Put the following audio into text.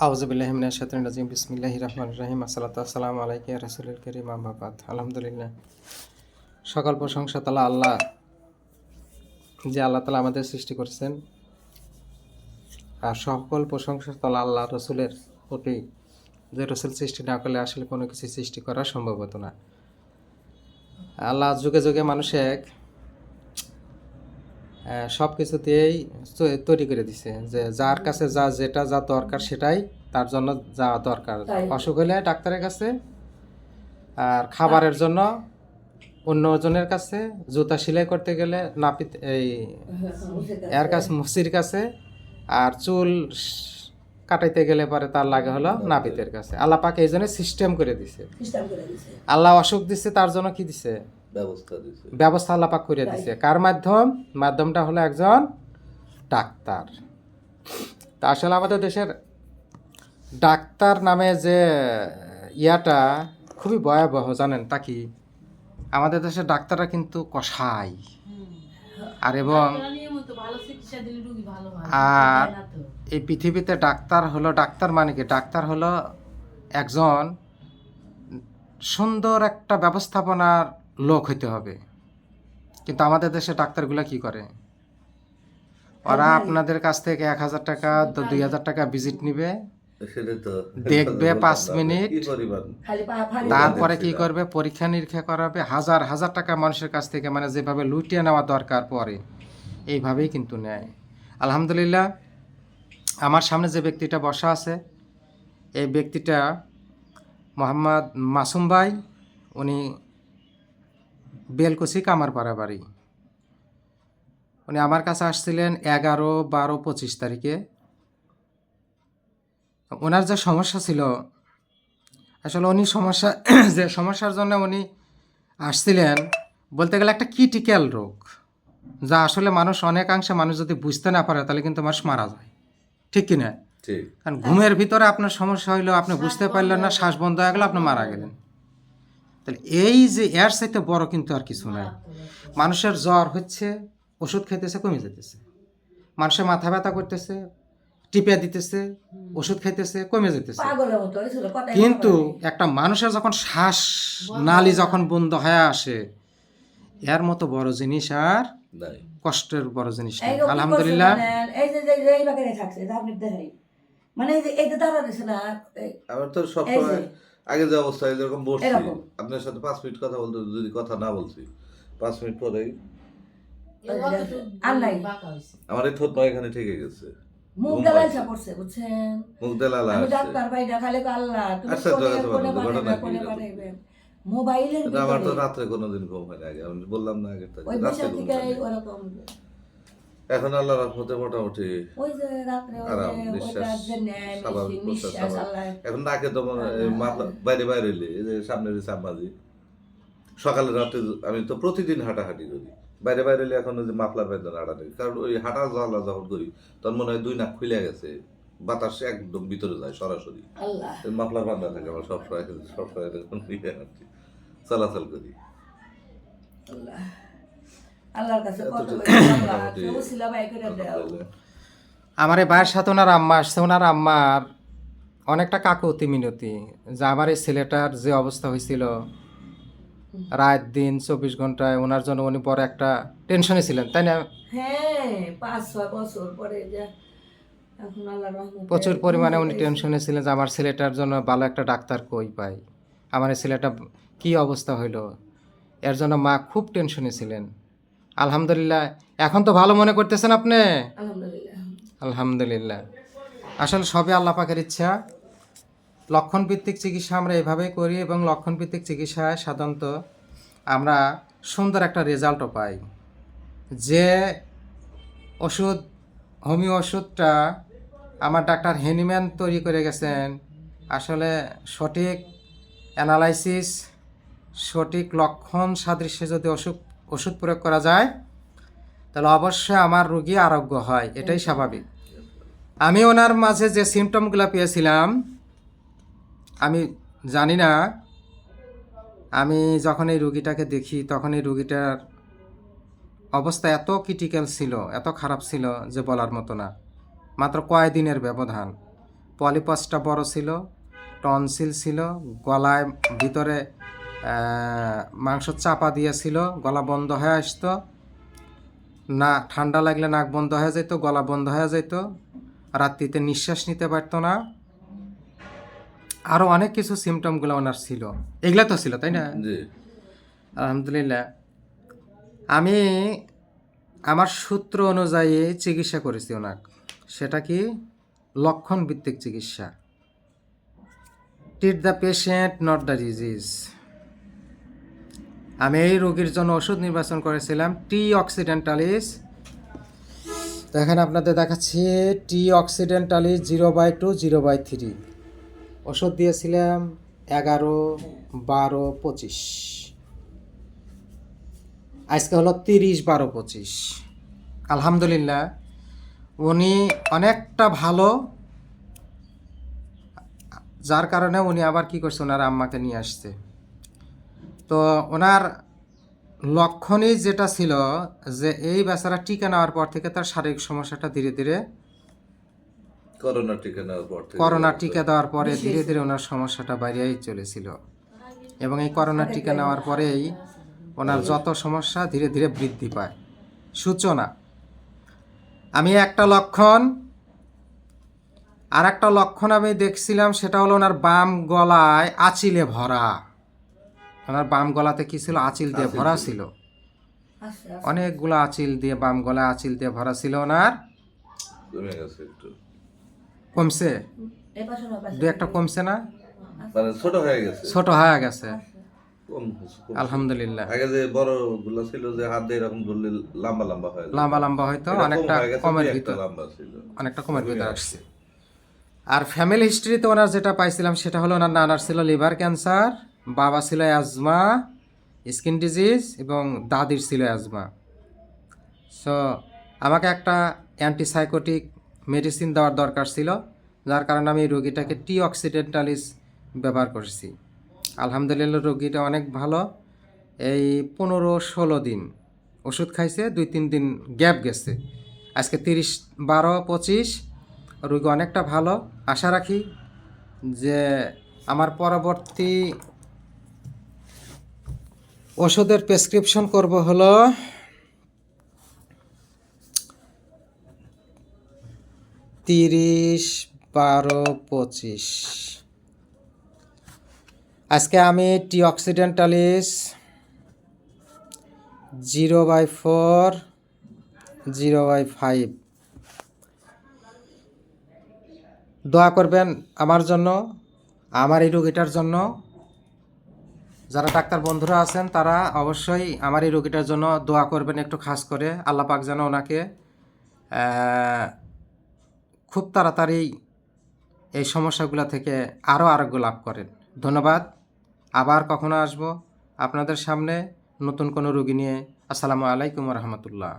আউযুবিল্লাহি মিনাশ শাইতানির রাজিম বিসমিল্লাহির রহমানির রহিম আসসালাতু ওয়াসসালামু আলাইকা ইয়া রাসূলুল কারীম আম্মা বাদ। আলহামদুলিল্লাহ, সকল প্রশংসা তাআলা আল্লাহ, যে আল্লাহ তাআলা আমাদের সৃষ্টি করেছেন, আর সকল প্রশংসা তাআলা আল্লাহ রসুলের প্রতি, যে রসুল সৃষ্টি না করলে আসলে কোনো কিছু সৃষ্টি করা সম্ভব হতো না। আল্লাহ যুগে যুগে মানুষে সব কিছুতেই তৈরি করে দিছে, যে যার কাছে যেটা দরকার সেটাই তার জন্য যা দরকার। অসুখ হলে ডাক্তারের কাছে, আর খাবারের জন্য অন্যজনের কাছে, জুতা সেলাই করতে গেলে নাপিত এর কাছে মুসির কাছে, আর চুল কাটাইতে গেলে পরে তার লাগে হলো নাপিতের কাছে। আল্লাহ পাক এই জন্য সিস্টেম করে দিছে। আল্লাহ অসুখ দিচ্ছে তার জন্য কি দিছে? ব্যবস্থা আল্লাহ পাক করে দিছে। কার মাধ্যমটা হলো একজন ডাক্তার। তা আসলে আমাদের দেশের ডাক্তার নামে যে ইয়াটা খুবই ভয়াবহ, জানেন তা কি? আমাদের দেশের ডাক্তাররা কিন্তু কসাই, আর এবং আর এই পৃথিবীতে ডাক্তার মানে কি? ডাক্তার হলো একজন সুন্দর একটা ব্যবস্থাপনার লোক হইতে হবে। কিন্তু আমাদের দেশে ডাক্তারগুলো কি করে? ওরা আপনাদের কাছ থেকে 1,000 টাকা 2,000 টাকা ভিজিট নিবে, দেখবে 5 মিনিট, তারপরে কি করবে? পরীক্ষা নিরীক্ষা করাবে, হাজার হাজার টাকা মানুষের কাছ থেকে, মানে যেভাবে লুটিয়ে নেওয়া দরকার পরে এইভাবেই কিন্তু নেয়। আলহামদুলিল্লাহ, আমার সামনে যে ব্যক্তিটা বসা আছে, এই ব্যক্তিটা মোহাম্মদ মাসুম ভাই। উনি বেলকুচি কামারপাড়া বাড়ি। উনি আমার কাছে আসছিলেন 11, 12, 25 তারিখে। ওনার যে সমস্যা ছিল, আসলে উনি যে সমস্যার জন্য উনি আসছিলেন, বলতে গেলে একটা ক্রিটিক্যাল রোগ, যা আসলে অনেকাংশে মানুষ যদি বুঝতে না পারে তাহলে কিন্তু মানুষ মারা যায়, ঠিক কিনা? কারণ ঘুমের ভিতরে আপনার সমস্যা হইলো, আপনি বুঝতে পারলেন না, শ্বাস বন্ধ হয়ে গেল, আপনি মারা গেলেন। তাহলে এই যে এর চাইতে বড় কিন্তু আর কিছু নাই। মানুষের জ্বর হচ্ছে, ওষুধ খাইতেছে, কমে যেতেছে। মানুষের মাথা ব্যথা করতেছে, টিপে দিতেছে, ওষুধ খাইতেছে, কমে যেতেছে। কিন্তু একটা মানুষের যখন শ্বাস নালী যখন বন্ধ হয়ে আসে, এর মতো বড় জিনিস আর কষ্টের বড় জিনিস নেই। আলহামদুলিল্লাহ, মানে এই যে দাঁড়া দিছে না, আমার তো সবসময় আগে যে অবস্থা এরকম বসছি, আপনার সাথে 5 মিনিট কথা বলতে, যদি কথা না বলছি 5 মিনিট পরেই আমার এই থোত এখানে থেকে গেছে, মুখ দেলাইছা পড়ছে, বুঝছেন? মুখ দেলালা আমি ডাক্তার ভাই দেখালে আল্লাহ, তুমি কোনে পাঠাইবেন মোবাইলের ভিতরে। আমার তো রাতে কোনোদিন ঘুম হয় না, আগে আমি বললাম না, আগে ওই বসে থেকে ওরকম। এখন আল্লাহর রহমতে মোটামুটি ওই যে রাতে আরাম, নিঃশ্বাস স্বাভাবিক করতেছে। এখন নাকে তো বাইরে বাইরে হইলে, এই যে সামনে চাম্বাজি, সকালে রাতে আমি তো প্রতিদিন হাঁটাহাঁটি করি, বাইরে বাইরে হইলে এখন ওই যে মাফলার বেঁধে হাঁটা নেই, কারণ ওই হাঁটা জ্বালা যখন করি তখন মনে হয় 2 নাক খুলে গেছে, বাতাস একদম ভিতরে যায় সরাসরি। মাফলার বান্ধা থাকে আমার সবসময় চলাচল করি। আমার এই ভাইয়ের সাথে ওনার আম্মা আসছে। ওনার আম্মার অনেকটা কাকুতি মিনতি, যে আমার এই ছেলেটার যে অবস্থা হয়েছিল, রাত দিন 24 ঘন্টায় ওনার জন্য উনি পরে একটা টেনশনে ছিলেন, তাই না? হ্যাঁ, 5-6 বছর পরে প্রচুর পরিমাণে উনি টেনশনে ছিলেন যে আমার ছেলেটার জন্য ভালো একটা ডাক্তার কই পাই, আমার এই ছেলেটা কি অবস্থা হইল, এর জন্য মা খুব টেনশনে ছিলেন। আলহামদুলিল্লাহ, এখন তো ভালো মনে করতেছেন আপনি? আলহামদুলিল্লাহ। আসলে সবই আল্লাহ পাকের ইচ্ছা। লক্ষণভিত্তিক চিকিৎসা আমরা এভাবেই করি, এবং লক্ষণভিত্তিক চিকিৎসায় সাধারণত আমরা সুন্দর একটা রেজাল্টও পাই। যে ওষুধ, হোমিও ওষুধটা আমার ডাক্তার হেনিম্যান তৈরি করে গেছেন, আসলে সঠিক অ্যানালাইসিস, সঠিক লক্ষণ সাদৃশ্যে যদি ওষুধ প্রয়োগ করা যায়, তাহলে অবশ্যই আমার রোগী আরোগ্য হয়, এটাই স্বাভাবিক। আমি ওনার মাঝে যে সিমটমগুলো পেয়েছিলাম, আমি জানি না, আমি যখন এই রোগীটাকে দেখি তখন এই রোগীটার অবস্থা এত ক্রিটিক্যাল ছিল, এত খারাপ ছিল যে বলার মতো না। মাত্র কয়েকদিনের ব্যবধান, পলিপাসটা বড় ছিল, টনসিল ছিল, গলায় ভিতরে মাংস চাপা দিয়েছিল, গলা বন্ধ হয়ে আসতো, না ঠান্ডা লাগলে নাক বন্ধ হয়ে যেত, গলা বন্ধ হয়ে যেত, রাত্রিতে নিঃশ্বাস নিতে পারতো না, আরও অনেক কিছু সিমটমগুলো ওনার ছিল। এগুলা তো ছিল, তাই না? জি। আলহামদুলিল্লাহ। আমি আমার সূত্র অনুযায়ী চিকিৎসা করেছি ওনার। সেটা কি? লক্ষণ ভিত্তিক চিকিৎসা। Treat the patient, not the disease. আমি এই রোগীর জন্য ওষুধ নির্বাচন করেছিলাম টি অক্সিডেন্টালিস। তো এখানে আপনাদের দেখাচ্ছি টি অক্সিডেন্টালিস 0/2 0/3। ওষুধ দিয়েছিলাম 11, 12, 25। আজকে হলো 30, 12, 25। আলহামদুলিল্লাহ উনি অনেকটা ভালো, যার কারণে উনি আবার কি করছে, ওনার আম্মাকে নিয়ে আসছে। তো ওনার লক্ষণই যেটা ছিল যে এই বেচারা টিকা নেওয়ার পর থেকে তার শারীরিক সমস্যাটা ধীরে ধীরে, করোনা টিকা নেওয়ার পর থেকে, করোনা টিকা দেওয়ার পরে ধীরে ধীরে ওনার সমস্যাটা বাড়িয়েই চলেছিল। এবং এই করোনা টিকা নেওয়ার পরেই ওনার যত সমস্যা ধীরে ধীরে বৃদ্ধি পায়। সূচনা আমি একটা লক্ষণ, আর একটা লক্ষণ আমি দেখছিলাম, সেটা হলো ওনার বাম গলায় আঁচিলে ভরা। ওনার বাম গলাতে কি ছিল? আঁচিল দিয়ে ভরা ছিল। অনেকগুলো আঁচিল দিয়ে, বাম গলায় আঁচিল দিয়ে ভরা ছিল ওনার। কমে গেছে একটু, কমছে, দু একটা কমছে না? মানে ছোট হয়ে গেছে, ছোট হয়ে গেছে। কম হয়েছে, কম। আলহামদুলিল্লাহ। আগে যে বড় গুলো ছিল যে হাত দিয়ে এরকম ধরলে লম্বা লম্বা হয়ে যেত, লম্বা লম্বা হয়তো এটা কম অনেকটা হয়ে গেছে, কমের দুই একটা ভিতর, লম্বা ছিল। অনেকটা কমের ভিতর আসছে। আর ফ্যামিলি হিস্ট্রিতে ওনার যেটা পাইছিলাম সেটা হলো ওনার নানার ছিল লিভার ক্যান্সার, বাবা ছিল অ্যাজমা, স্কিন ডিজিজ, এবং দাদির ছিল অ্যাজমা। সো আমাকে একটা অ্যান্টিসাইকোটিক মেডিসিন দেওয়ার দরকার ছিল, যার কারণে আমি এই রোগীটাকে টি অক্সিডেন্টালিস ব্যবহার করেছি। আলহামদুলিল্লাহ রোগীটা অনেক ভালো। এই 15-16 দিন ওষুধ খাইছে, 2-3 দিন গ্যাপ গেছে। আজকে 30, 12, 25 রোগী অনেকটা ভালো। আশা রাখি যে আমার পরবর্তী ওষুধের প্রেসক্রিপশন করব হলো 30, 12, 25। আজকে আমি টি অক্সিডেন্টালিস 0/4, 0/5 দোয়া করবেন আমার জন্য, আমার এই রোগীটার জন্য। যারা ডাক্তার বন্ধুরা আছেন তারা অবশ্যই আমার এই রোগীটার জন্য দোয়া করবেন একটু খাস করে। আল্লাহ পাক যেন ওনাকে খুব তাড়াতাড়ি এই সমস্যাগুলো থেকে আরও আরোগ্য লাভ করেন। ধন্যবাদ। আবার কখনো আসবো আপনাদের সামনে নতুন কোনো রোগী নিয়ে। আসসালামু আলাইকুম রহমতুল্লাহ।